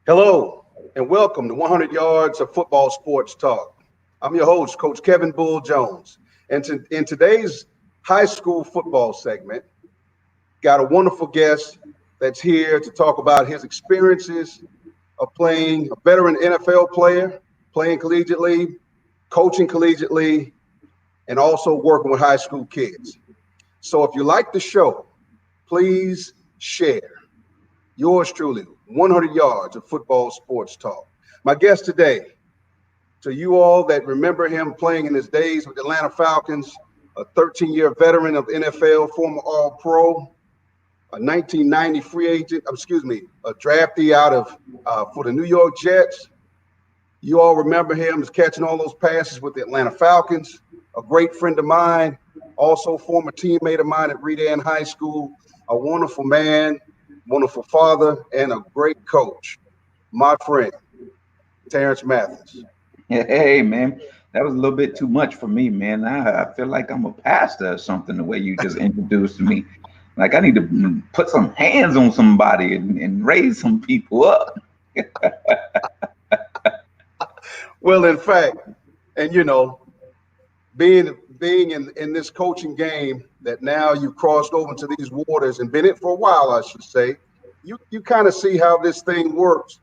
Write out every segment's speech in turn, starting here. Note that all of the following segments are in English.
Hello, and welcome to 100 Yards of Football Sports Talk. I'm your host, Coach Kevin Bull Jones. And in today's high school football segment, got a wonderful guest that's here to talk about his experiences of playing a veteran NFL player, playing collegiately, coaching collegiately, and also working with high school kids. So if you like the show, please share. Yours truly, 100 Yards of Football Sports Talk. My guest today, to you all that remember him playing in his days with the Atlanta Falcons, a 13-year veteran of NFL, former All-Pro, a 1990 free agent, a draftee out of for the New York Jets. You all remember him as catching all those passes with the Atlanta Falcons, a great friend of mine, also former teammate of mine at Reed Ann High School, a wonderful man, wonderful father, and a great coach, my friend, Terance Mathis. Hey, man, that was a little bit too much for me, man. I feel like I'm a pastor or something the way you just introduced me. Like I need to put some hands on somebody and raise some people up. Well, in fact, and being in this coaching game that now you've crossed over into these waters and been in it for a while, I should say, you kind of see how this thing works,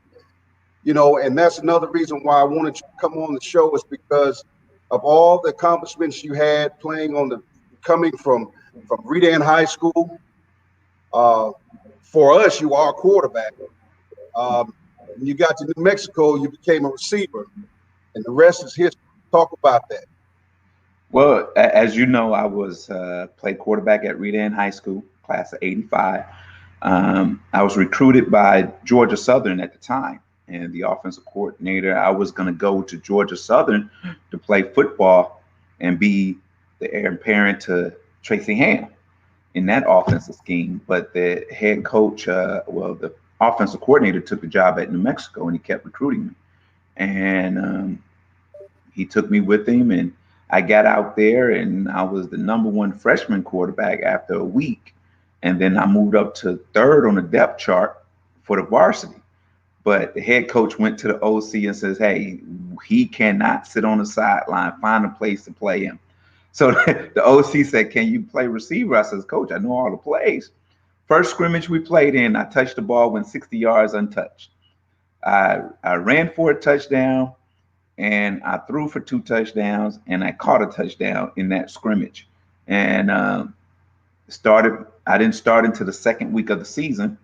and that's another reason why I wanted you to come on the show is because of all the accomplishments you had playing coming from Redan High School. For us, you are a quarterback. When you got to New Mexico, you became a receiver, and the rest is history. Talk about that. Well, as you know, I was played quarterback at Redan High School, class of '85. I was recruited by Georgia Southern at the time, and the offensive coordinator. I was going to go to Georgia Southern to play football and be the heir apparent to Tracy Ham in that offensive scheme. But the head coach, the offensive coordinator, took the job at New Mexico, and he kept recruiting me. And he took me with him, and I got out there, and I was the number one freshman quarterback after a week. And then I moved up to third on the depth chart for the varsity. But the head coach went to the OC and says, hey, he cannot sit on the sideline, find a place to play him. So the OC said, can you play receiver? I says, Coach, I know all the plays. First scrimmage we played in, I touched the ball, went 60 yards untouched. I ran for a touchdown, and I threw for 2 touchdowns, and I caught a touchdown in that scrimmage. And I didn't start until the second week of the season.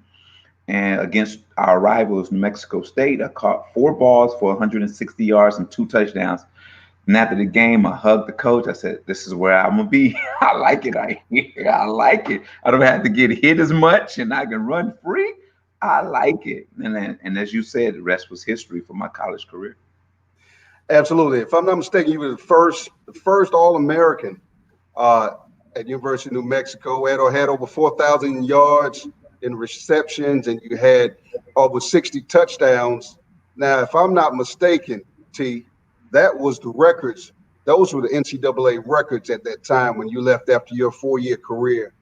And against our rivals, New Mexico State, I caught 4 balls for 160 yards and 2 touchdowns. And after the game, I hugged the coach. I said, this is where I'm going to be. I like it. I like it. I don't have to get hit as much, and I can run free. I like it. And as you said, the rest was history for my college career. Absolutely. If I'm not mistaken, you were the first All-American at University of New Mexico. Had over 4,000 yards in receptions, and you had over 60 touchdowns. Now, if I'm not mistaken, T, that was the records. Those were the NCAA records at that time when you left after your 4-year career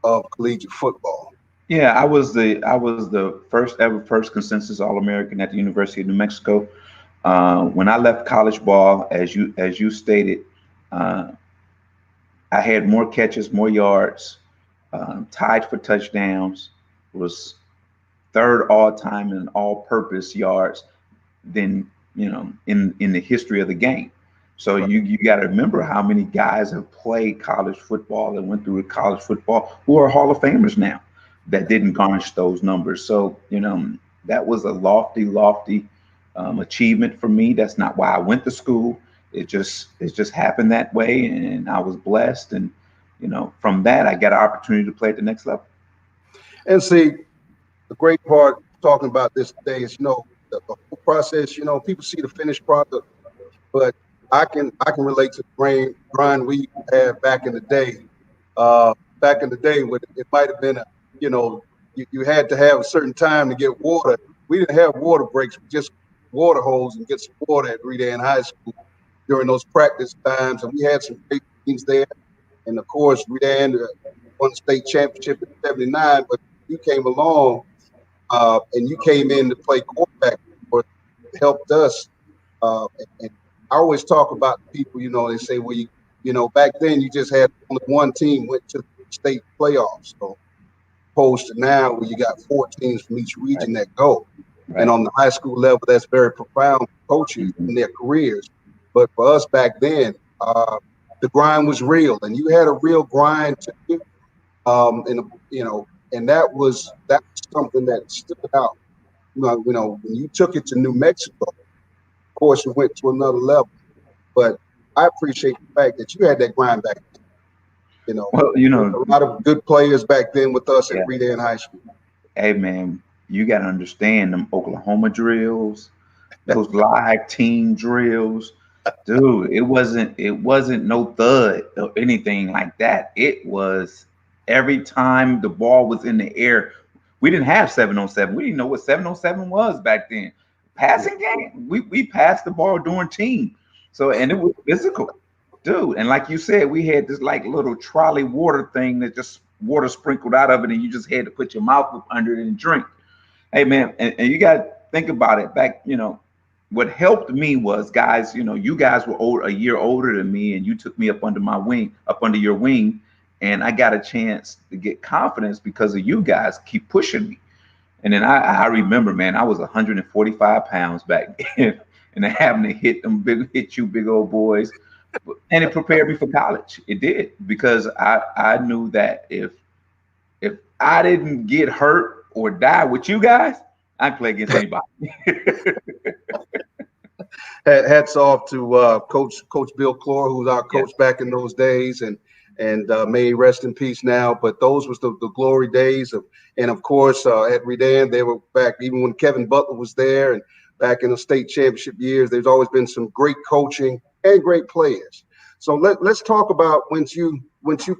of collegiate football. Yeah, I was the first consensus All-American at the University of New Mexico. When I left college ball, as you stated, I had more catches, more yards, tied for touchdowns, was third all time in all-purpose yards than in the history of the game. So Right. you got to remember how many guys have played college football and went through college football who are Hall of Famers now that didn't garnish those numbers. So that was a lofty achievement for me. That's not why I went to school. It just happened that way, and I was blessed. And from that, I got an opportunity to play at the next level. And see, the great part talking about this today is, the whole process. People see the finished product, but I can relate to the grind we had back in the day. Back in the day, when it might have been you had to have a certain time to get water. We didn't have water breaks, just water holes and get some water at Redan High School during those practice times. And we had some great teams there. And of course, Redan won the state championship in '79, but you came along and you came in to play quarterback helped us. And I always talk about people, they say, well, back then you just had only one team went to the state playoffs. So opposed to now where you got 4 teams from each region that go. And Right. on the high school level, that's very profound for coaches Mm-hmm. in their careers. But for us back then, the grind was real, and you had a real grind to you. And that was something that stood out. When you took it to New Mexico, of course, it went to another level. But I appreciate the fact that you had that grind back then. Well, There was a lot of good players back then with us at yeah. Redan High School. Hey man, you got to understand them Oklahoma drills, those live team drills, dude. It wasn't no thud or anything like that. It was every time the ball was in the air. We didn't have 7-on-7. We didn't know what 7-on-7 was back then. Passing game, we passed the ball during team. So and it was physical, dude. And like you said, we had this like little trolley water thing that just water sprinkled out of it, and you just had to put your mouth up under it and drink. Hey man, and you got to think about it. Back, what helped me was guys. You guys were a year older than me, and you took me up under my wing, up under your wing, and I got a chance to get confidence because of you guys keep pushing me. And then I remember, man, I was 145 pounds back then, and having to hit you big old boys, and it prepared me for college. It did because I knew that if I didn't get hurt or die with you guys, I can play against anybody. Hats off to Coach Bill Clore, who was our coach back in those days, and may he rest in peace now. But those was the glory days and of course at Redan, they were back even when Kevin Butler was there, and back in the state championship years. There's always been some great coaching and great players. So let's talk about once you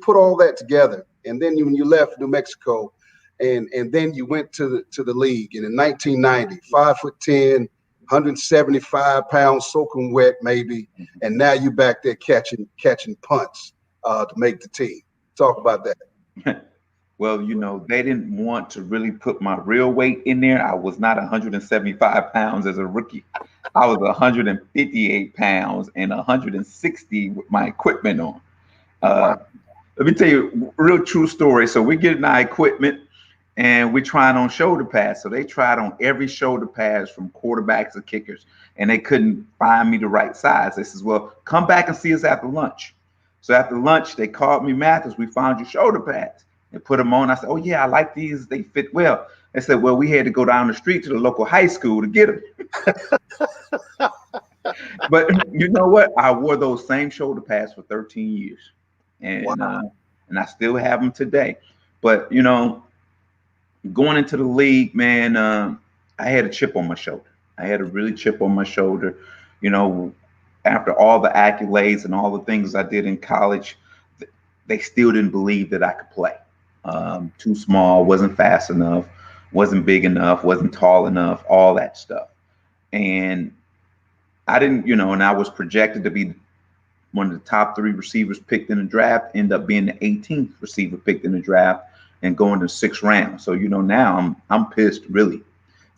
put all that together, and then when you left New Mexico, and then you went to the league, and in 1990, 5'10", 175 pounds, soaking wet maybe, and now you back there catching punts to make the team. Talk about that. Well, they didn't want to really put my real weight in there. I was not 175 pounds as a rookie. I was 158 pounds and 160 with my equipment on. Wow. Let me tell you a real true story. So we're getting our equipment and we're trying on shoulder pads. So they tried on every shoulder pads from quarterbacks to kickers, and they couldn't find me the right size. They says, well, come back and see us after lunch. So after lunch, they called me, Mathis, we found your shoulder pads. And put them on. I said, oh, yeah, I like these. They fit well. They said, well, we had to go down the street to the local high school to get them. But you know what? I wore those same shoulder pads for 13 years. And, Wow. And I still have them today. But, going into the league, man, I had a chip on my shoulder. I had a really chip on my shoulder. After all the accolades and all the things I did in college, they still didn't believe that I could play. Too small, wasn't fast enough, wasn't big enough, wasn't tall enough, all that stuff. And I didn't, and I was projected to be one of the top 3 receivers picked in the draft, end up being the 18th receiver picked in the draft and going to 6th round. So, now I'm pissed really.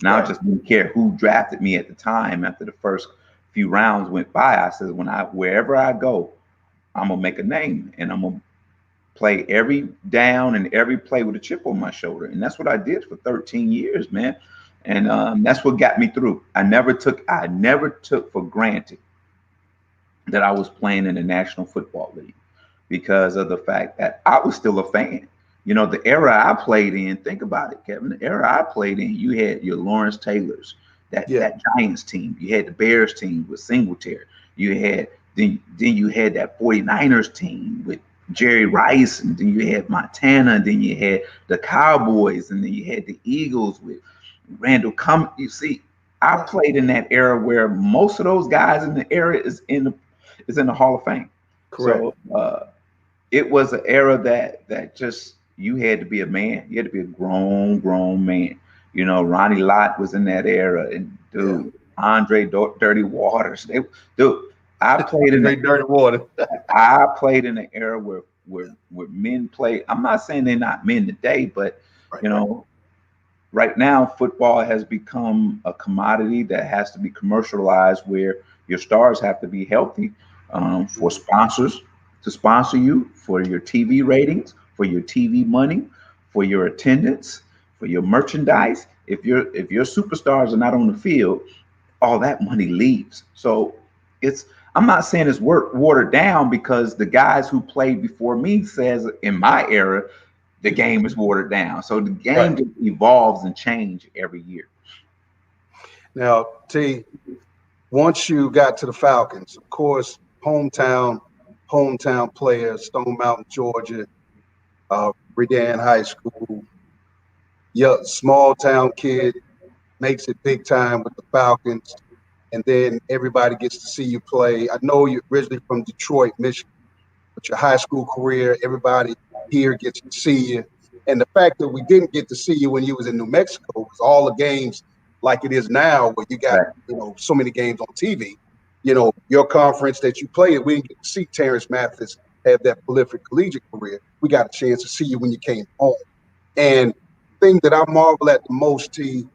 Now I just didn't care who drafted me at the time. After the first few rounds went by, I said, wherever I go, I'm gonna make a name and I'm gonna play every down and every play with a chip on my shoulder. And that's what I did for 13 years, man. And that's what got me through. I never took for granted that I was playing in the National Football League because of the fact that I was still a fan. The era I played in, think about it, Kevin, the era I played in, you had your Lawrence Taylors, that Giants team. You had the Bears team with Singletary. You had then you had that 49ers team with Jerry Rice, and then you had Montana, and then you had the Cowboys, and then you had the Eagles with Randall Cummings. You see, I played in that era where most of those guys in the era is in the Hall of Fame. Correct. So it was an era that just you had to be a man. You had to be a grown man. Ronnie Lott was in that era, and Andre Dirty Waters. I played in Dirty Water. I played in an era where men play. I'm not saying they're not men today, but right now, football has become a commodity that has to be commercialized, where your stars have to be healthy for sponsors to sponsor you, for your TV ratings, for your TV money, for your attendance, for your merchandise. If your superstars are not on the field, all that money leaves. So it's I'm not saying it's watered down, because the guys who played before me says in my era the game is watered down. So the game Right. just evolves and change every year. Now, T, once you got to the Falcons, of course, hometown player, Stone Mountain, Georgia, Redan High School, yeah, small town kid makes it big time with the Falcons, and then everybody gets to see you play. I know you're originally from Detroit, Michigan, but your high school career, everybody here gets to see you. And the fact that we didn't get to see you when you was in New Mexico, because all the games like it is now, where you got Right. so many games on TV, your conference that you played, we didn't get to see Terance Mathis have that prolific collegiate career. We got a chance to see you when you came home. And the thing that I marvel at the most, T,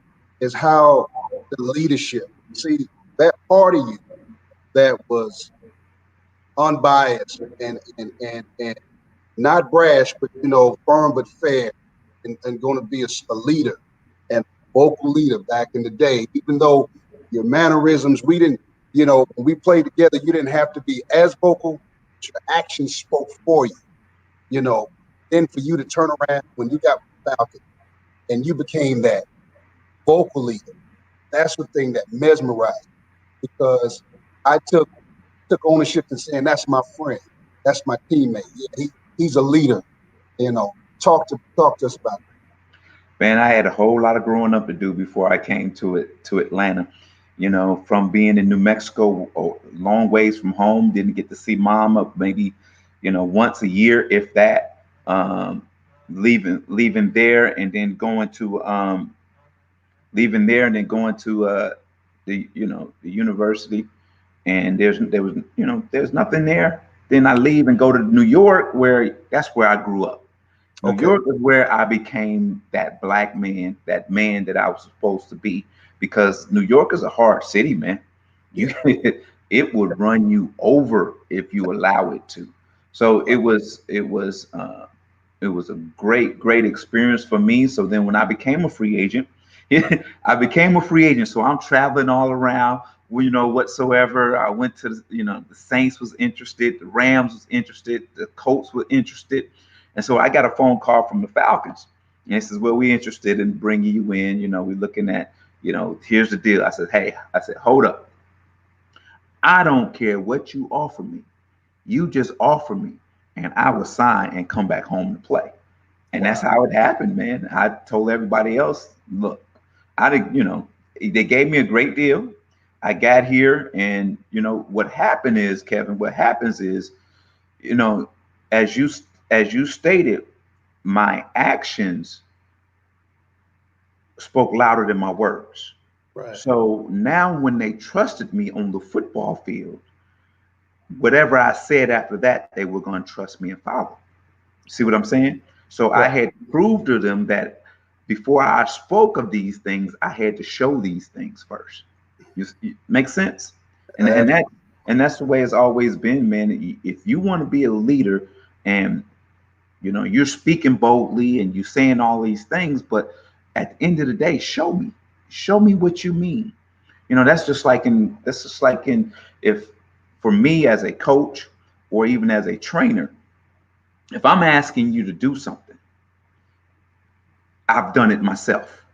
is how the leadership, see, that part of you that was unbiased and not brash, but firm but fair, and going to be a leader and vocal leader back in the day. Even though your mannerisms, we didn't, when we played together, you didn't have to be as vocal, but your actions spoke for you. You know, then for you to turn around when you got Falcon and you became that vocal leader, that's the thing that mesmerized me, because I took ownership and saying that's my friend, that's my teammate. Yeah, he's a leader. Talk to us about Man, I had a whole lot of growing up to do before I came to Atlanta. From being in New Mexico, long ways from home, didn't get to see mom up maybe, once a year, if that. Leaving there and then going to the university, and there's nothing there. Then I leave and go to New York, where that's where I grew up. it. New Okay. York is where I became that black man, that man that I was supposed to be. Because New York is a hard city, man. You Yeah. it would run you over if you allow it to. So it was a great experience for me. So then when I became a free agent, I became a free agent. So I'm traveling all around, whatsoever. I went to the Saints was interested, the Rams was interested, the Colts were interested. And so I got a phone call from the Falcons. And he says, well, we're interested in bringing you in. We're looking at, here's the deal. I said, hold up. I don't care what you offer me. You just offer me, and I will sign and come back home to play. And that's Wow. how it happened, man. I told everybody else, look, I didn't, they gave me a great deal. I got here, and what happened is, Kevin, what happens is, you know, as you stated, my actions spoke louder than my words. Right. So now when they trusted me on the football field, whatever I said after that, they were going to trust me and follow. See what I'm saying? So I Right. had proved to them that before I spoke of these things, I had to show these things first. Make sense? And and Absolutely. that and that's the way it's always been, man. If you want to be a leader, and you're speaking boldly and you're saying all these things, but at the end of the day, show me what you mean. That's just like in if for me as a coach or even as a trainer, if I'm asking you to do something, I've done it myself,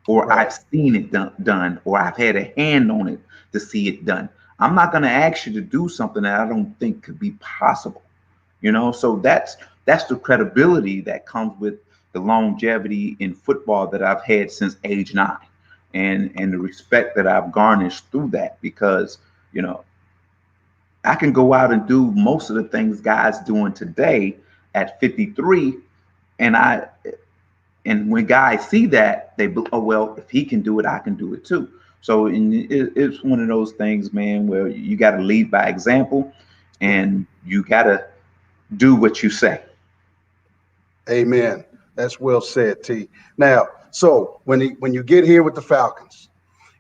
or Right. I've seen it done, or I've had a hand on it to see it done. I'm not going to ask you to do something that I don't think could be possible. So that's the credibility that comes with the longevity in football that I've had since age 9, and the respect that I've garnished through that, because you know I can go out and do most of the things guys doing today at 53, and when guys see that, oh well, if he can do it, I can do it too. So it's one of those things, man, where you got to lead by example, and you got to do what you say. Amen. That's well said, T. Now, So when you get here with the Falcons,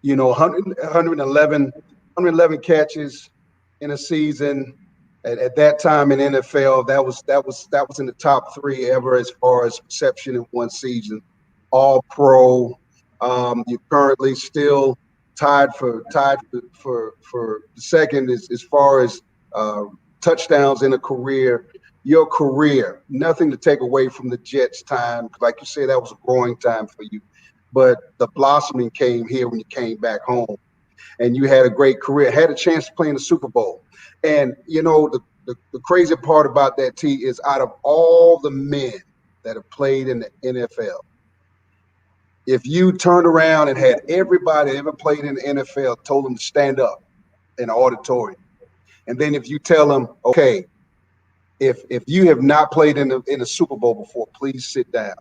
111 catches in a season. At that time in NFL, that was in the top three ever as far as reception in one season. All pro. You're currently still tied for the second as far as uh, touchdowns in a career. Your career, nothing to take away from the Jets' time. Like you said, that was a growing time for you. But the blossoming came here when you came back home, and you had a great career, had a chance to play in the Super Bowl. And the crazy part about that, T, is out of all the men that have played in the NFL, if you turned around and had everybody that ever played in the NFL told them to stand up in an auditorium, and then if you tell them, okay, if you have not played in a Super Bowl before, please sit down,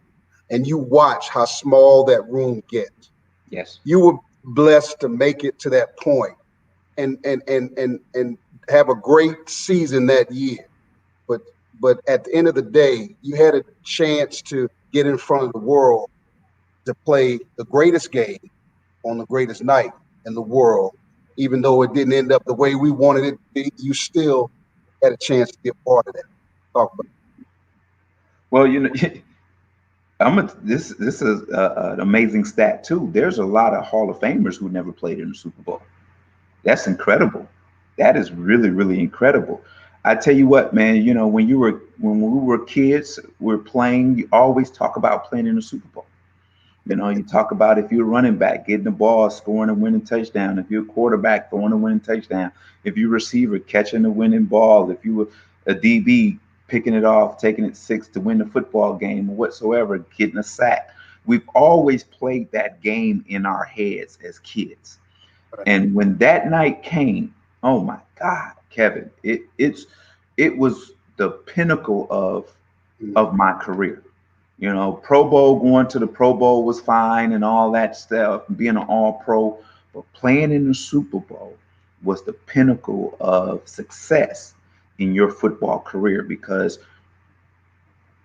and you watch how small that room gets. Yes. You were blessed to make it to that point and have a great season that year. But at the end of the day, you had a chance to get in front of the world to play the greatest game on the greatest night in the world. Even though it didn't end up the way we wanted it to be, you still had a chance to be a part of that. Talk about Well, this is an amazing stat too. There's a lot of Hall of Famers who never played in the Super Bowl. That's incredible. That is really, really incredible. I tell you what, man, when we were kids, we're playing, you always talk about playing in the Super Bowl. You talk about if you're a running back, getting the ball, scoring a winning touchdown. If you're a quarterback, throwing a winning touchdown. If you're a receiver, catching the winning ball. If you were a DB, picking it off, taking it six to win the football game or whatsoever, getting a sack. We've always played that game in our heads as kids. it. And when that night came, oh my God, Kevin, it was the pinnacle of my career. Pro Bowl, going to the Pro Bowl was fine and all that stuff, being an all pro, but playing in the Super Bowl was the pinnacle of success in your football career because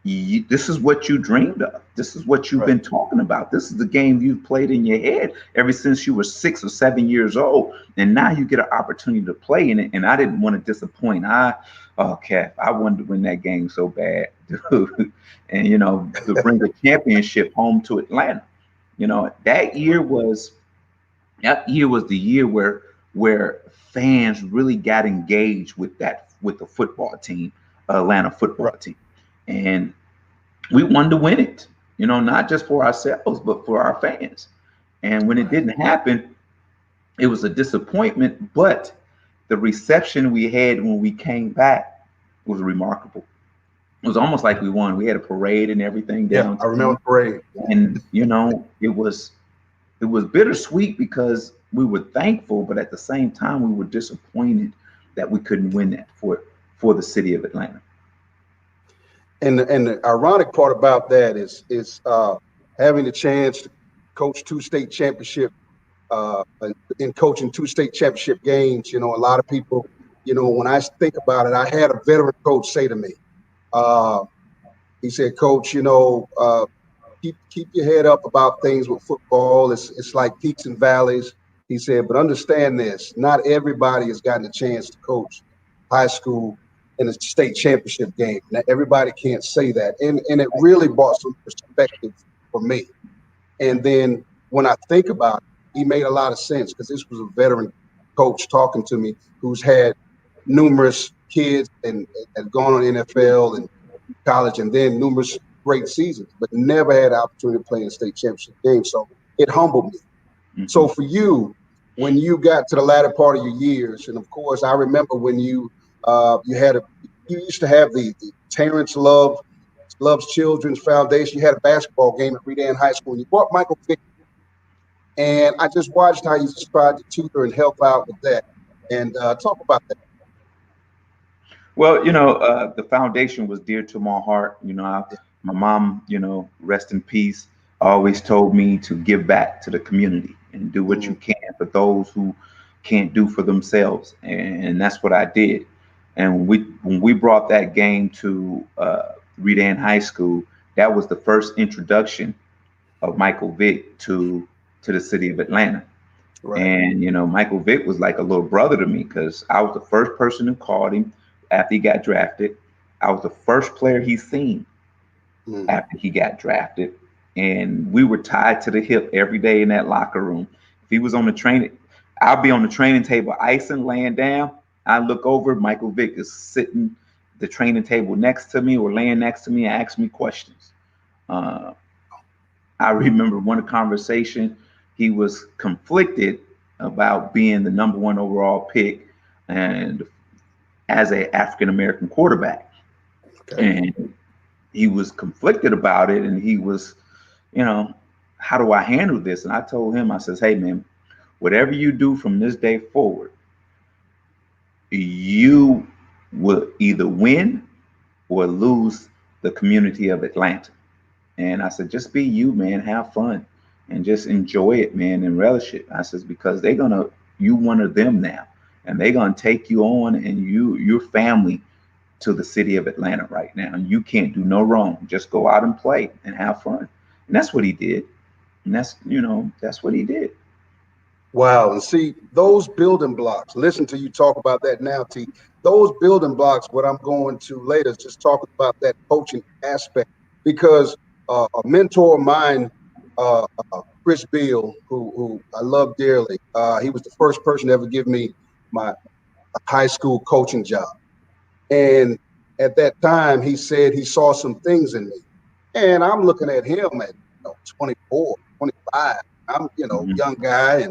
this is what you dreamed of. This is what you've been talking about. This is the game you've played in your head ever since you were 6 or 7 years old. And now you get an opportunity to play in it. And I didn't want to disappoint. I wanted to win that game so bad, dude. And, to bring the championship home to Atlanta. That year was the year where fans really got engaged with the football team, Atlanta football team. And we wanted to win it, not just for ourselves, but for our fans. And when it didn't happen, it was a disappointment, but the reception we had when we came back was remarkable. It was almost like we won. We had a parade and everything down. I remember the parade. And, it was bittersweet because we were thankful, but at the same time, we were disappointed that we couldn't win that for the city of Atlanta. And the ironic part about that is having the chance to coach two state championship and coaching two state championship games. A lot of people, when I think about it, I had a veteran coach say to me, he said, "Coach, keep your head up about things with football. It's like peaks and valleys." He said, "But understand this: not everybody has gotten a chance to coach high school in a state championship game. Now, everybody can't say that." And it really brought some perspective for me. And then when I think about it, he made a lot of sense because this was a veteran coach talking to me who's had numerous kids and gone on NFL and college and then numerous great seasons, but never had the opportunity to play in a state championship game. So it humbled me. Mm-hmm. So for you, when you got to the latter part of your years, and of course, I remember when you used to have the Terance Loves Children's Foundation. You had a basketball game at Redan High School, and you brought Michael Vick. And I just watched how you tried to tutor and help out with that. And talk about that. Well, the foundation was dear to my heart. My mom, rest in peace, always told me to give back to the community and do what you can for those who can't do for themselves. And that's what I did. And when we brought that game to Redan High School, that was the first introduction of Michael Vick to the city of Atlanta. Right. And Michael Vick was like a little brother to me because I was the first person who called him after he got drafted. I was the first player he seen Mm. after he got drafted, and we were tied to the hip every day in that locker room. If he was on the training, I'll be on the training table icing, laying down. I look over, Michael Vick is sitting the training table next to me or laying next to me and asks me questions. Uh, I remember one conversation, he was conflicted about being the number one overall pick and as a African American quarterback. Okay. And he was conflicted about it, and he was, you know, how do I handle this? And I told him, I says, hey man, whatever you do from this day forward, you will either win or lose the community of Atlanta. And I said, just be you, man, have fun and just enjoy it, man, and relish it. I says, because they're gonna, you one of them now, and they're gonna take you on and your family to the city of Atlanta right now. And you can't do no wrong. Just go out and play and have fun. And that's what he did. And that's what he did. Wow. And see, those building blocks, listen to you talk about that now, T. Those building blocks, what I'm going to later is just talking about that coaching aspect because a mentor of mine, Chris Beal, who I love dearly, he was the first person to ever give me my high school coaching job. And at that time, he said he saw some things in me. And I'm looking at him at 24, 25. I'm Mm-hmm. young guy,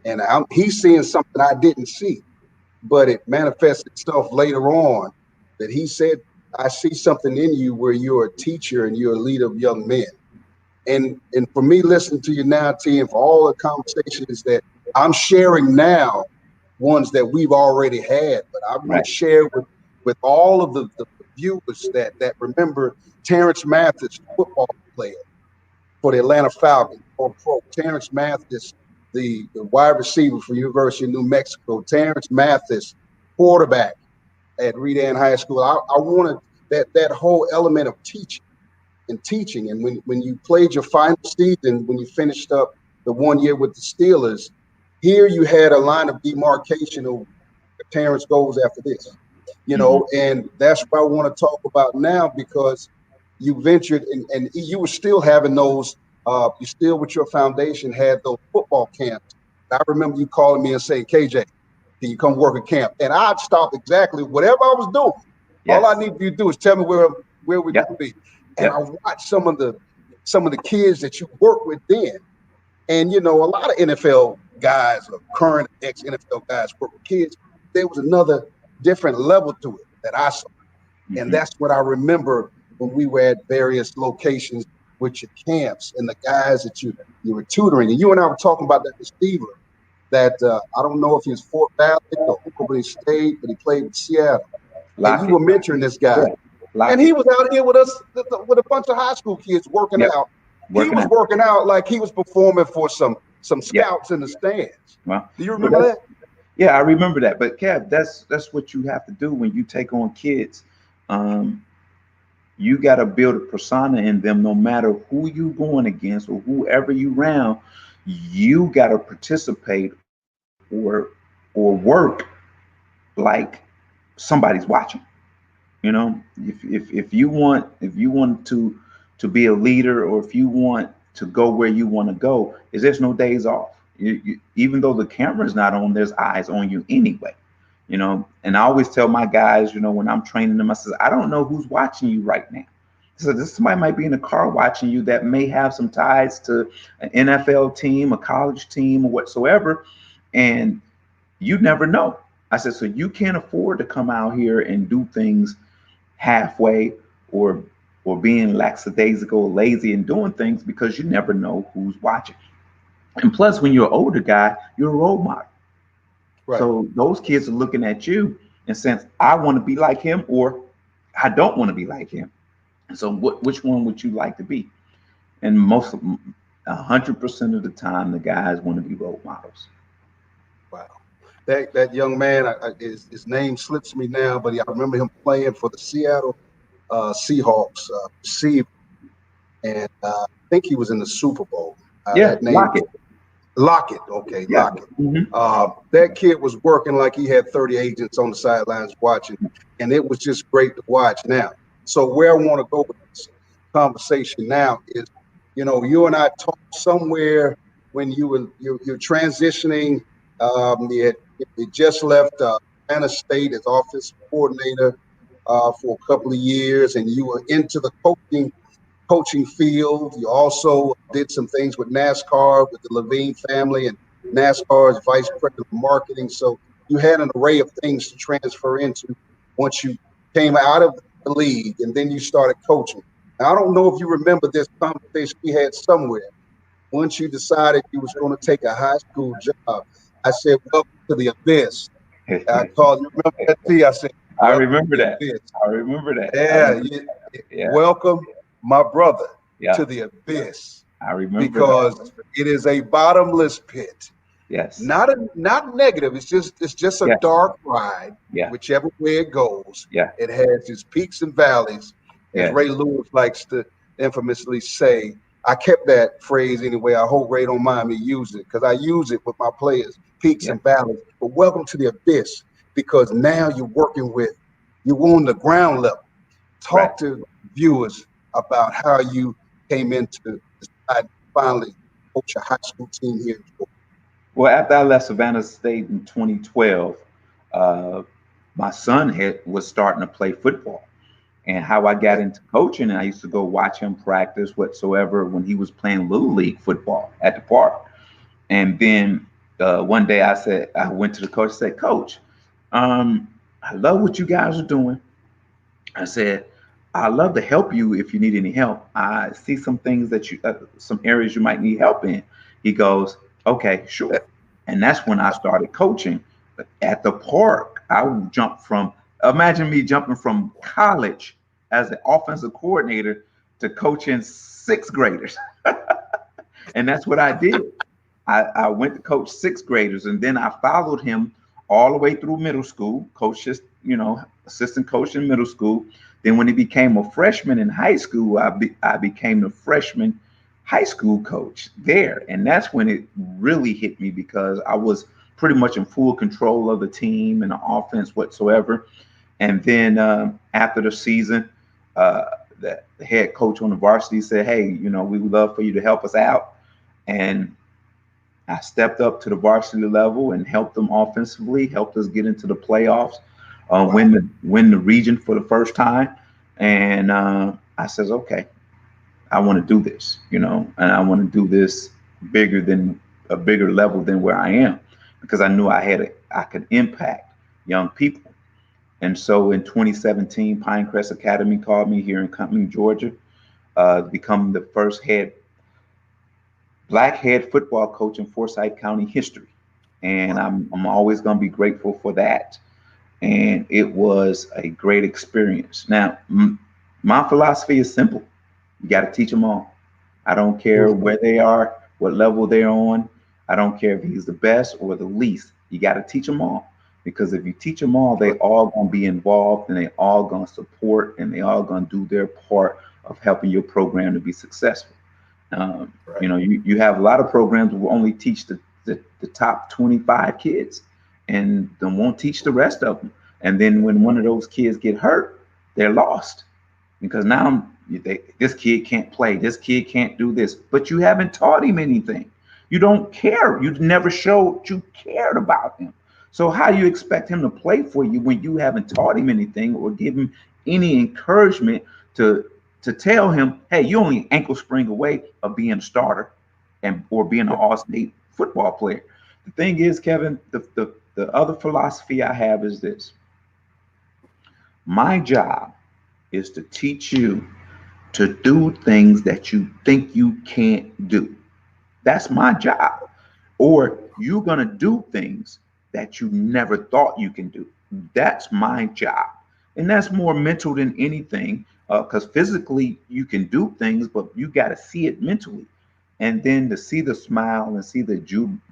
and he's seeing something I didn't see, but it manifests itself later on that he said, I see something in you where you're a teacher and you're a leader of young men. And for me listening to you now, T, and for all the conversations that I'm sharing now, ones that we've already had, but I want Right. to share with all of the viewers that remember Terance Mathis, football player for the Atlanta Falcons, or pro Terance Mathis, the wide receiver for University of New Mexico, Terance Mathis, quarterback at Redan High School. I wanted that whole element of teaching. And when you played your final season, when you finished up the 1 year with the Steelers, here you had a line of demarcation of where Terance goes after this. Mm-hmm. And that's what I want to talk about now because you ventured and you were still having those, you still with your foundation had those football camps. I remember you calling me and saying, KJ, can you come work a camp? And I'd stop exactly whatever I was doing. All I Yes. need you to do is tell me where we could Yep. be. And I Yep. watched some of the kids that you work with then. And a lot of NFL guys or current ex-NFL guys work with kids. There was another different level to it that I saw. And Mm-hmm. that's what I remember when we were at various locations with your camps and the guys that you were tutoring. And you and I were talking about that receiver that I don't know if he was Fort Valley or Albany State, but he played with Seattle. And you Lock it. were mentoring this guy. Yeah. Lock And he it. was out here with us with a bunch of high school kids working Yep. out. He Working was out. working out like he was performing for some Yep. scouts in the stands. Well, Do you well, remember that? yeah, I remember that. But Kev, that's what you have to do when you take on kids. Um, you got to build a persona in them, no matter who you going against or whoever you round. You got to participate or work like somebody's watching. If you want to be a leader, or if you want to go where you want to go, is there's no days off. Even though the camera's not on, there's eyes on you anyway. And I always tell my guys, when I'm training them, I says, I don't know who's watching you right now. So this somebody might be in the car watching you that may have some ties to an NFL team, a college team, or whatsoever, and you never know. I said, so you can't afford to come out here and do things halfway or being lackadaisical, lazy, and doing things because you never know who's watching. And plus, when you're an older guy, you're a role model. Right. So those kids are looking at you and saying, I want to be like him, or I don't want to be like him. So which one would you like to be? And 100% of the time, the guys want to be role models. Wow. That young man, his name slips me now, but I remember him playing for the Seattle Seahawks receiver. And think he was in the Super Bowl. Yeah, That name, Lockett. Lockett. Okay, Yeah. Lockett. Mm-hmm. That kid was working like he had 30 agents on the sidelines watching, and it was just great to watch. Now, so where I want to go with this conversation now is, you and I talked somewhere when you're transitioning. You just left Atlanta State as offensive coordinator for a couple of years, and you were into the coaching field. You also did some things with NASCAR with the Levine family and NASCAR as vice president of marketing. So you had an array of things to transfer into once you came out of the league and then you started coaching. Now, I don't know if you remember this conversation we had somewhere. Once you decided you was going to take a high school job, I said, welcome to the abyss. I called you. Remember that, T? I said, I welcome remember to that. the abyss. I remember that. Yeah. Welcome, my brother, Yeah. to the abyss. I remember because that. it is a bottomless pit. Yes. Not negative. It's just a Yes. dark ride. Yeah. Whichever way it goes. Yeah. It has its peaks and valleys, as Yes. Ray Lewis likes to infamously say. I kept that phrase anyway. I hope Ray don't mind me using it because I use it with my players, peaks and valleys. But welcome to the abyss, because now you're on the ground level. Talk to viewers about how you came into decide finally coach a high school team here in Georgia. Well, after I left Savannah State in 2012, my son was starting to play football. And how I got into coaching, and I used to go watch him practice whatsoever when he was playing little league football at the park. And then one day I went to the coach and said, Coach, I love what you guys are doing. I said, I love to help you if you need any help. I see some things that some areas you might need help in. He goes, okay, sure. And that's when I started coaching. But at the park, I would imagine me jumping from college as an offensive coordinator to coaching sixth graders. And that's what I did. I went to coach sixth graders, and then I followed him all the way through middle school, assistant coach in middle school. Then when he became a freshman in high school, I became the freshman high school coach there. And that's when it really hit me, because I was pretty much in full control of the team and the offense whatsoever. And then after the season, the head coach on the varsity said, hey, we would love for you to help us out. And I stepped up to the varsity level and helped them offensively, helped us get into the playoffs, win the region for the first time. And I says, okay, I want to do this, and I want to do this a bigger level than where I am, because I knew I could impact young people. And so in 2017, Pinecrest Academy called me here in Cumming, Georgia, to become the first Black head football coach in Forsyth County history. And I'm always going to be grateful for that. And it was a great experience. Now, my philosophy is simple. You got to teach them all. I don't care where they are, what level they're on. I don't care if he's the best or the least. You got to teach them all. Because if you teach them all, they all going to be involved, and they all going to support, and they all going to do their part of helping your program to be successful. You have a lot of programs that will only teach the top 25 kids, and they won't teach the rest of them. And then when one of those kids get hurt, they're lost, because now this kid can't play, this kid can't do this, but you haven't taught him anything. You don't care. You never showed you cared about him. So how you expect him to play for you when you haven't taught him anything or give him any encouragement to tell him, hey, you're only an ankle spring away of being a starter or being an all-state football player. The thing is, Kevin, the other philosophy I have is this. My job is to teach you to do things that you think you can't do. That's my job. Or you're going to do things that you never thought you can do. That's my job. And that's more mental than anything, because physically you can do things, but you got to see it mentally. And then to see the smile and see the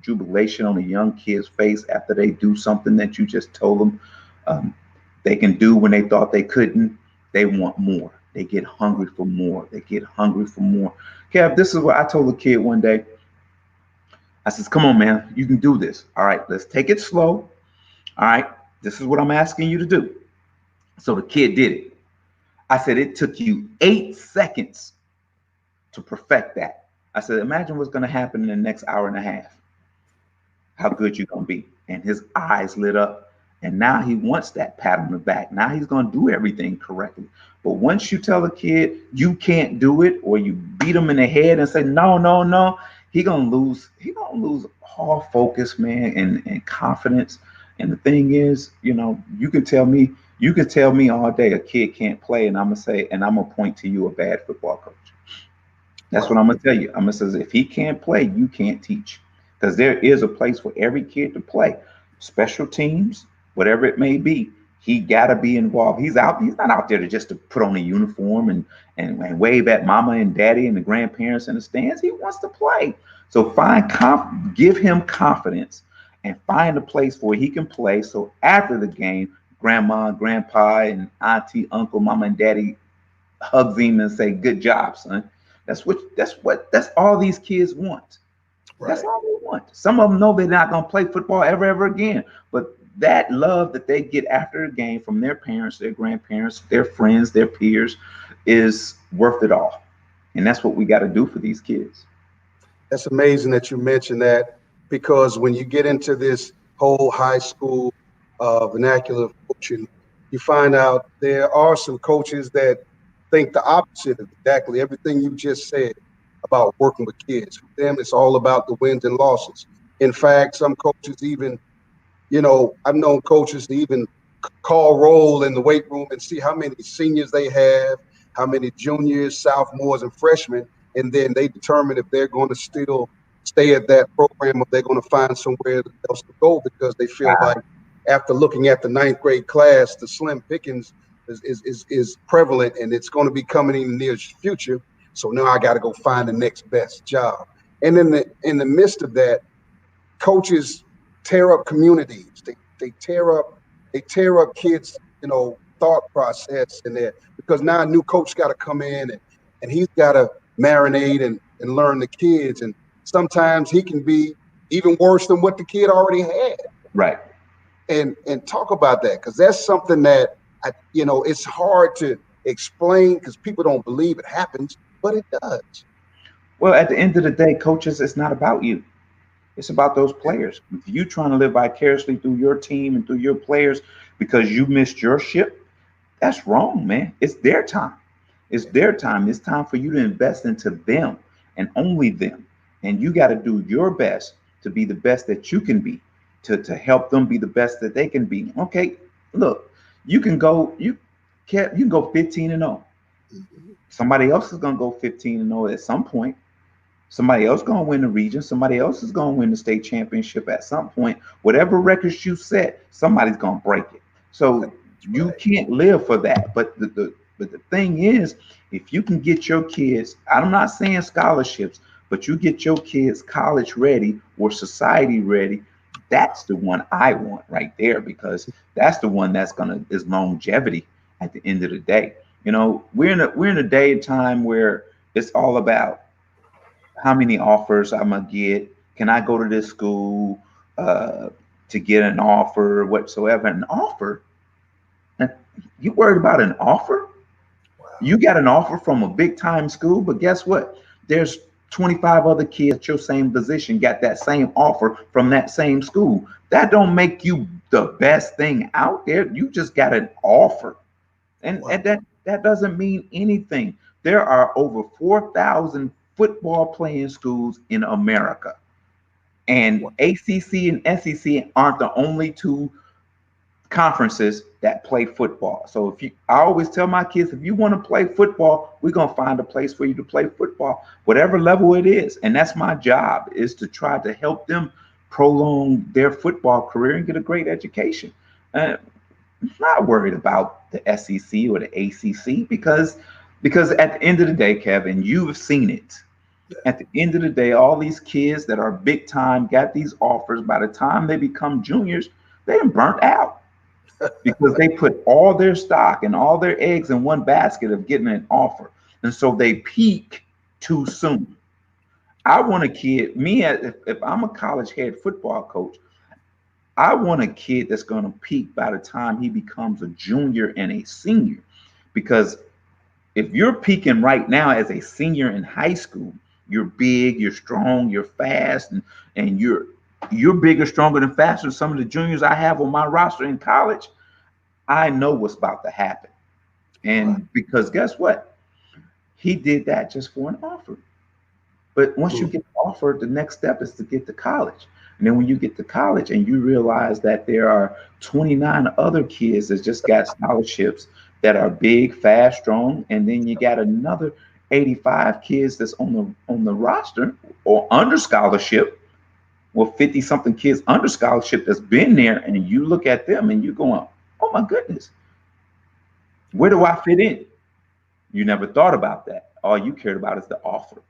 jubilation on a young kid's face after they do something that you just told them they can do when they thought they couldn't, they want more. they get hungry for more. They get hungry for more. Kev, this is what I told a kid one day. I says, come on, man, you can do this. All right, let's take it slow. All right, this is what I'm asking you to do. So the kid did it. I said, it took you 8 seconds to perfect that. I said, imagine what's going to happen in the next hour and a half. How good you're going to be. And his eyes lit up. And now he wants that pat on the back. Now he's going to do everything correctly. But once you tell a kid you can't do it, or you beat him in the head and say, no, no, no, he going to lose all focus, man, and confidence. And the thing is, you can tell me all day a kid can't play, and I'm going to say, and I'm going to point to you a bad football coach. That's what I'm going to tell you. I'm going to say, if he can't play, you can't teach. Because there is a place for every kid to play. Special teams, whatever it may be, he got to be involved. He's not out there to put on a uniform and wave at mama and daddy and the grandparents in the stands. He wants to play. So give him confidence and find a place where he can play. So after the game, grandma, grandpa, and auntie, uncle, mama, and daddy hugs him and say, good job, son. That's all these kids want. Right. That's all they want. Some of them know they're not going to play football ever again. But that love that they get after a game from their parents, their grandparents, their friends, their peers is worth it all. And that's what we got to do for these kids. That's amazing that you mentioned that, because when you get into this whole high school vernacular of coaching, you find out there are some coaches that think the opposite of exactly everything you just said about working with kids. For them, it's all about the wins and losses. In fact, some coaches even, I've known coaches to even call roll in the weight room and see how many seniors they have, how many juniors, sophomores, and freshmen, and then they determine if they're going to still stay at that program or they're going to find somewhere else to go, because they feel like after looking at the 9th grade class, the slim pickings is prevalent and it's going to be coming in the near future. So now I got to go find the next best job. And in the midst of that, coaches tear up communities. They tear up kids, thought process in there, because now a new coach got to come in and he's got to marinate and learn the kids. And sometimes he can be even worse than what the kid already had. Right. And talk about that, because that's something that it's hard to explain because people don't believe it happens, but it does. Well, at the end of the day, coaches, it's not about you. It's about those players. If you're trying to live vicariously through your team and through your players because you missed your ship, that's wrong, man. It's their time. It's their time. It's time for you to invest into them and only them. And you got to do your best to be the best that you can be, to help them be the best that they can be. Okay, look, you can go 15-0. Somebody else is going to go 15-0 at some point. Somebody else going to win the region. Somebody else is going to win the state championship at some point. Whatever records you set, somebody's going to break it. So you can't live for that. But the thing is, if you can get your kids, I'm not saying scholarships, but you get your kids college ready or society ready, that's the one I want right there, because that's the one that's is longevity at the end of the day. We're in a day and time where it's all about how many offers I'm gonna get. Can I go to this school to get an offer whatsoever? An offer? You worried about an offer? Wow. You got an offer from a big time school, but guess what? There's 25 other kids at your same position got that same offer from that same school. That don't make you the best thing out there. You just got an offer. And that doesn't mean anything. There are over 4,000 football playing schools in America. And ACC and SEC aren't the only two conferences that play football. So I always tell my kids, if you want to play football, we're going to find a place for you to play football, whatever level it is. And that's my job, is to try to help them prolong their football career and get a great education. I'm not worried about the SEC or the ACC because at the end of the day, Kevin, you've seen it. At the end of the day, all these kids that are big time got these offers. By the time they become juniors, they done burnt out. because they put all their stock and all their eggs in one basket of getting an offer. And so they peak too soon. I want a kid, if I'm a college head football coach, I want a kid that's going to peak by the time he becomes a junior and a senior. Because if you're peaking right now as a senior in high school, you're big, you're strong, you're fast, and you're bigger, stronger, and faster than some of the juniors I have on my roster in college. I know what's about to happen. And because guess what? He did that just for an offer. But once you get offered, the next step is to get to college. And then when you get to college and you realize that there are 29 other kids that just got scholarships that are big, fast, strong, and then you got another 85 kids that's on the roster or under scholarship, well, 50 something kids under scholarship that's been there, and you look at them and you're going, oh my goodness, where do I fit in? You never thought about that. All you cared about is the offer.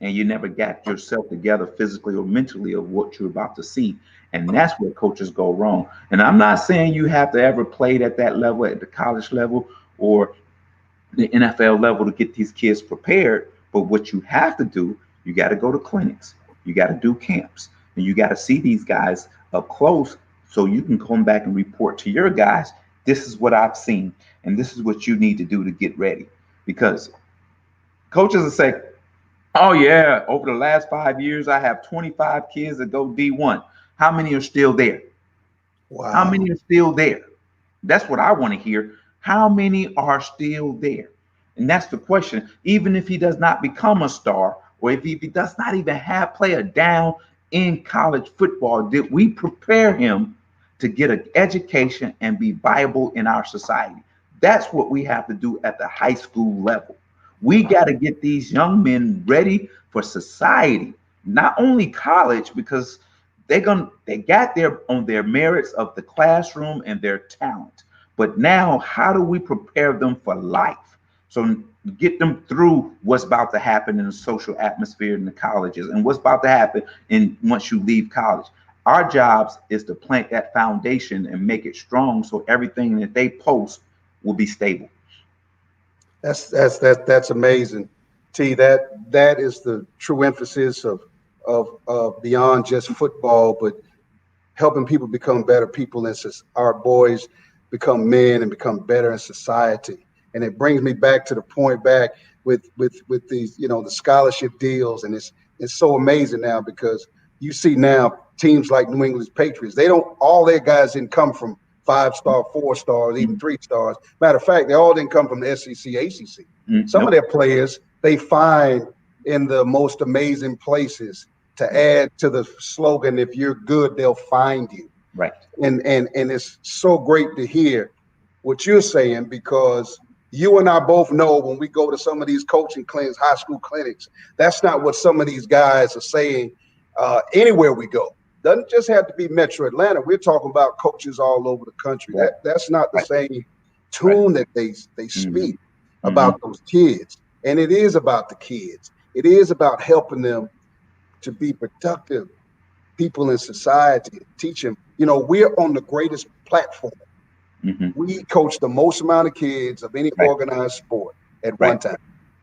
And you never got yourself together physically or mentally of what you're about to see. And that's where coaches go wrong. And I'm not saying you have to ever play at that level, at the college level or the NFL level to get these kids prepared. But what you have to do, you got to go to clinics, you got to do camps, and you got to see these guys up close so you can come back and report to your guys, this is what I've seen, and this is what you need to do to get ready. Because coaches will say, oh yeah, over the last 5 years, I have 25 kids that go D1. How many are still there? Wow. How many are still there? That's what I want to hear. How many are still there? And that's the question. Even if he does not become a star, or if he does not even play a down in college football, did we prepare him to get an education and be viable in our society? That's what we have to do at the high school level. We got to get these young men ready for society, not only college, because they got there on their merits of the classroom and their talent. But now, how do we prepare them for life? So get them through what's about to happen in the social atmosphere in the colleges and what's about to happen once you leave college. Our jobs is to plant that foundation and make it strong so everything that they post will be stable. That's amazing, T. That is the true emphasis of beyond just football, but helping people become better people, and our boys become men and become better in society. And it brings me back to the point back with these, the scholarship deals, and it's so amazing now because you see now teams like New England Patriots, all their guys didn't come from 5-star, 4 stars, even 3 stars. Matter of fact, they all didn't come from the SEC, ACC. Some of their players they find in the most amazing places to add to the slogan, if you're good, they'll find you. Right. And it's so great to hear what you're saying, because you and I both know when we go to some of these coaching clinics, high school clinics, that's not what some of these guys are saying anywhere we go. Doesn't just have to be Metro Atlanta. We're talking about coaches all over the country. Right. That's not the same tune that they speak Mm-hmm. about those kids. And it is about the kids. It is about helping them to be productive people in society, teach them. We're on the greatest platform. Mm-hmm. We coach the most amount of kids of any organized sport at one time.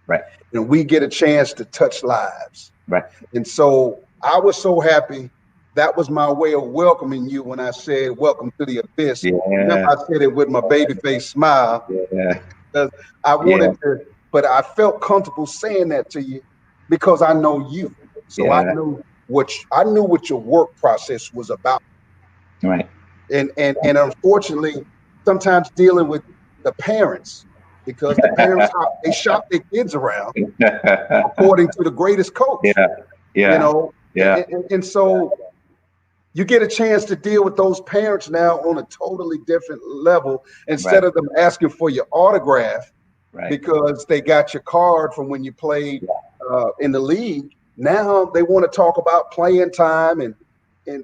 Right. And we get a chance to touch lives. Right. And so I was so happy. That was my way of welcoming you when I said, welcome to the abyss. Yeah. Remember, I said it with my baby face smile. Yeah. Because I wanted to, but I felt comfortable saying that to you because I know you. So I knew what your work process was about. Right. And unfortunately, sometimes dealing with the parents, because the parents they shop their kids around according to the greatest coach. And so you get a chance to deal with those parents now on a totally different level, instead of them asking for your autograph because they got your card from when you played in the league. Now they want to talk about playing time and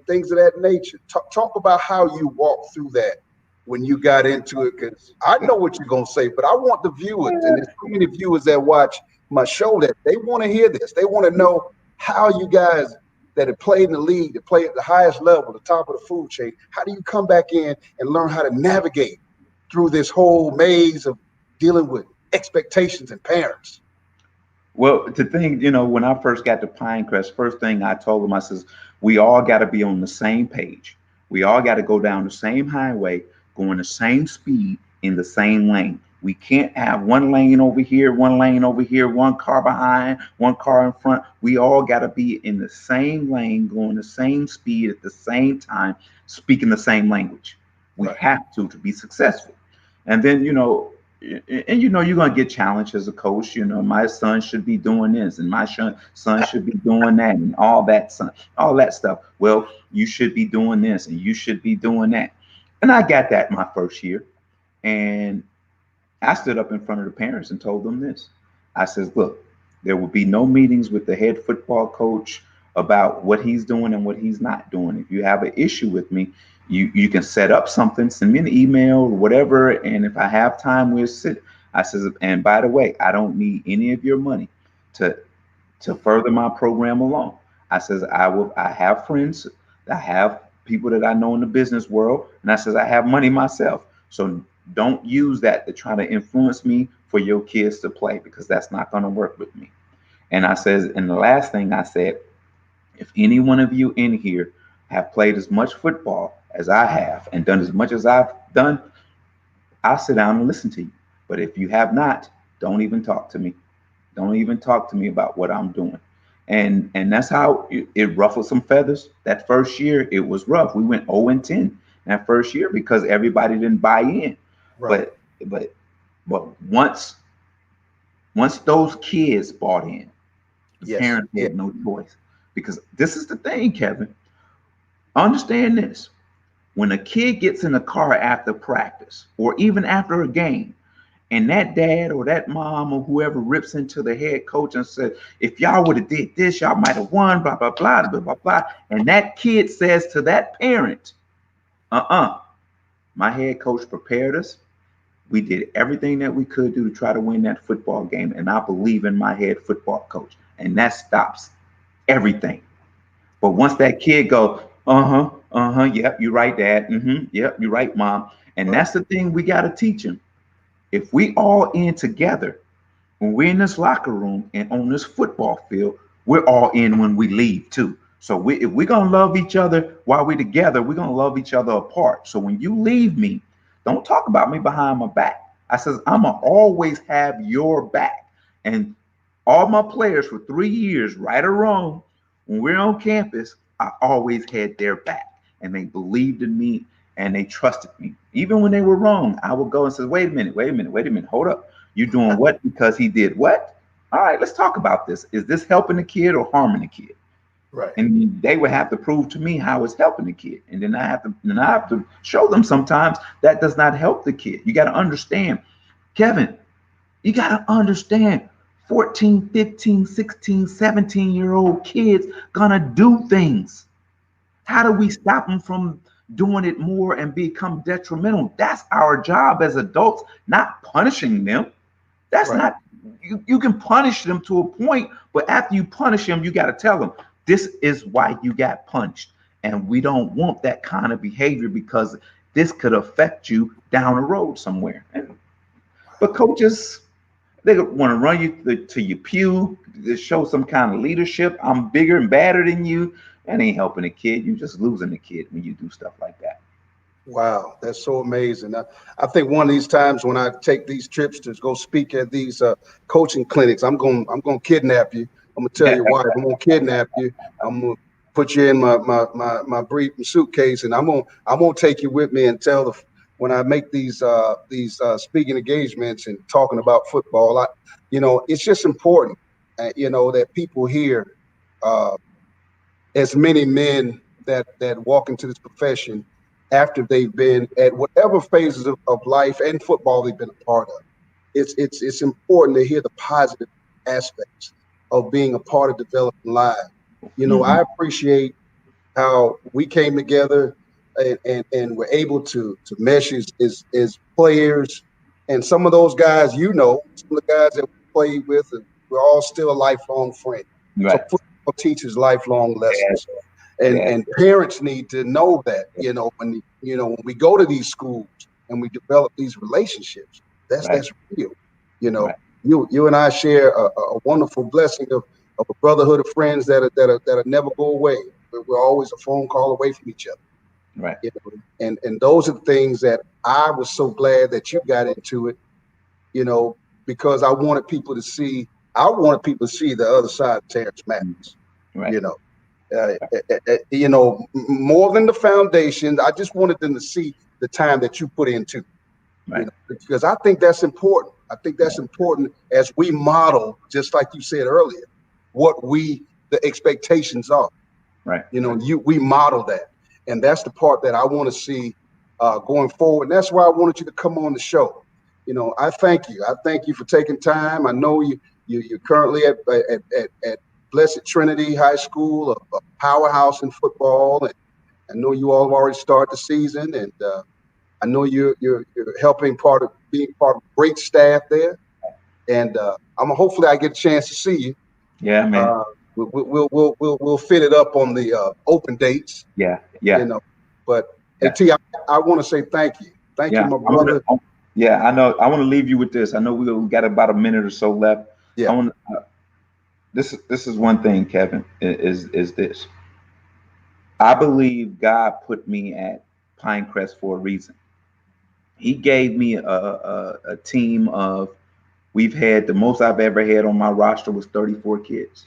things of that nature. Talk about how you walked through that when you got into it, because I know what you're going to say, but I want the viewers, and there's so many viewers that watch my show that they want to hear this. They want to know how you guys that have played in the league, that play at the highest level, the top of the food chain, how do you come back in and learn how to navigate through this whole maze of dealing with expectations and parents? Well, the thing, when I first got to Pinecrest, first thing I told them, I says, we all got to be on the same page. We all got to go down the same highway, going the same speed in the same lane. We can't have one lane over here, one car behind, one car in front. We all got to be in the same lane, going the same speed at the same time, speaking the same language. We Right. have to be successful. And then, you're going to get challenged as a coach. My son should be doing this and my son should be doing that and all that stuff. Well, you should be doing this and you should be doing that. And I got that my first year. And I stood up in front of the parents and told them this. I says, look, there will be no meetings with the head football coach about what he's doing and what he's not doing. If you have an issue with me, you can set up something, send me an email or whatever. And if I have time, we'll sit. I says, and by the way, I don't need any of your money to further my program along. I says, I have friends, I have people that I know in the business world. And I says, I have money myself. So don't use that to try to influence me for your kids to play, because that's not going to work with me. And I says, and the last thing I said, if any one of you in here have played as much football as I have and done as much as I've done, I'll sit down and listen to you. But if you have not, don't even talk to me. Don't even talk to me about what I'm doing. And that's how it ruffled some feathers. That first year, it was rough. We went 0-10 that first year because everybody didn't buy in. Right. But once those kids bought in, the parents had no choice. Because this is the thing, Kevin. Understand this. When a kid gets in a car after practice or even after a game, and that dad or that mom or whoever rips into the head coach and says, if y'all would have did this, y'all might have won, blah, blah, blah, blah, blah, blah. And that kid says to that parent, my head coach prepared us. We did everything that we could do to try to win that football game. And I believe in my head football coach. And that stops everything. But once that kid go, yep, you're right, Dad. Yep, you're right, Mom. And that's the thing we got to teach him. If we all in together, when we're in this locker room and on this football field, we're all in when we leave too. So if we're going to love each other while we're together, we're going to love each other apart. So when you leave me, don't talk about me behind my back. I says, I'm going to always have your back. And all my players for 3 years, right or wrong, when we're on campus, I always had their back. And they believed in me and they trusted me. Even when they were wrong, I would go and say, wait a minute, hold up. You're doing what because he did what? All right, let's talk about this. Is this helping the kid or harming the kid? Right. And they would have to prove to me how it's helping the kid. And then I have to show them sometimes that does not help the kid. You got to understand, Kevin, you got to understand 14, 15, 16, 17-year-old kids gonna do things. How do we stop them from doing it more and become detrimental? That's our job as adults, not punishing them. That's not, you can punish them to a point, but after you punish them, you got to tell them, this is why you got punished. And we don't want that kind of behavior because this could affect you down the road somewhere. But coaches, they want to run you to your pew to show some kind of leadership. I'm bigger and badder than you. That ain't helping the kid. You're just losing the kid when you do stuff like that. Wow, that's so amazing. I think one of these times when I take these trips to go speak at these coaching clinics, I'm going to kidnap you. I'm going to tell your wife, I'm going to kidnap you. I'm going to put you in my brief suitcase, and I'm going to take you with me and tell when I make these speaking engagements and talking about football, it's just important, that people hear as many men that walk into this profession after they've been at whatever phases of life and football they've been a part of. It's important to hear the positive aspects of being a part of developing live. I appreciate how we came together and were able to mesh as players. And some of those guys, some of the guys that we played with, and we're all still a lifelong friend. Right. So teaches lifelong lessons. And parents need to know that, when we go to these schools and we develop these relationships, that's real. Right. You and I share a wonderful blessing of a brotherhood of friends that'll never go away. We're always a phone call away from each other. Right. And those are the things that I was so glad that you got into it, because I wanted people to see the other side of Terance Mathis. Right. More than the foundation, I just wanted them to see the time that you put into, Right. Because I think that's important. I think that's important as we model, just like you said earlier, what the expectations are. Right. We model that, and that's the part that I want to see going forward. And that's why I wanted you to come on the show. I thank you. I thank you for taking time. I know you're currently at Blessed Trinity High School, a powerhouse in football, and I know you all have already started the season, and I know you're helping being part of a great staff there, and hopefully I get a chance to see you. Yeah, man. We'll fit it up on the open dates. Yeah. But hey, T, I want to say thank you, you, my brother. I know. I want to leave you with this. I know we got about a minute or so left. Yeah. I want. This is one thing, Kevin. Is this? I believe God put me at Pinecrest for a reason. He gave me a team of. We've had the most I've ever had on my roster was 34 kids,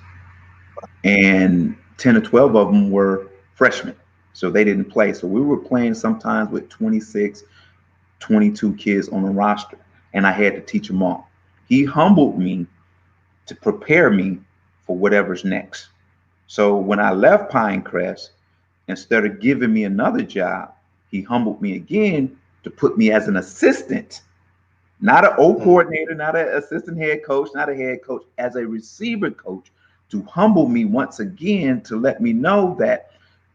and 10 or 12 of them were freshmen, so they didn't play. So we were playing sometimes with 26, 22 kids on the roster, and I had to teach them all. He humbled me to prepare me for whatever's next. So when I left Pinecrest, instead of giving me another job, he humbled me again to put me as an assistant, not an O coordinator, not an assistant head coach, not a head coach, as a receiver coach, to humble me once again, to let me know that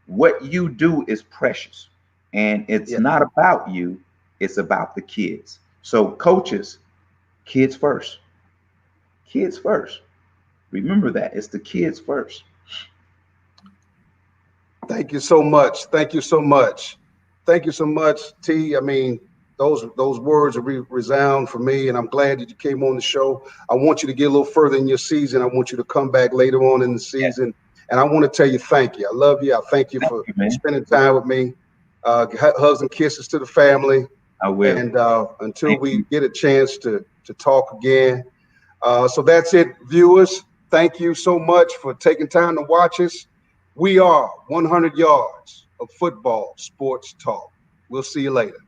what you do is precious, and it's not about you, it's about the kids. So coaches, kids first. Kids first. Remember that. It's the kids first. Thank you so much. Thank you so much. Thank you so much, T. I mean, those words resound for me, and I'm glad that you came on the show. I want you to get a little further in your season. I want you to come back later on in the season, and I want to tell you thank you. I love you. I thank you for spending time with me. Hugs and kisses to the family. I will. And until we get a chance to talk again. So that's it, viewers. Thank you so much for taking time to watch us. We are 100 Yards of Football Sports Talk. We'll see you later.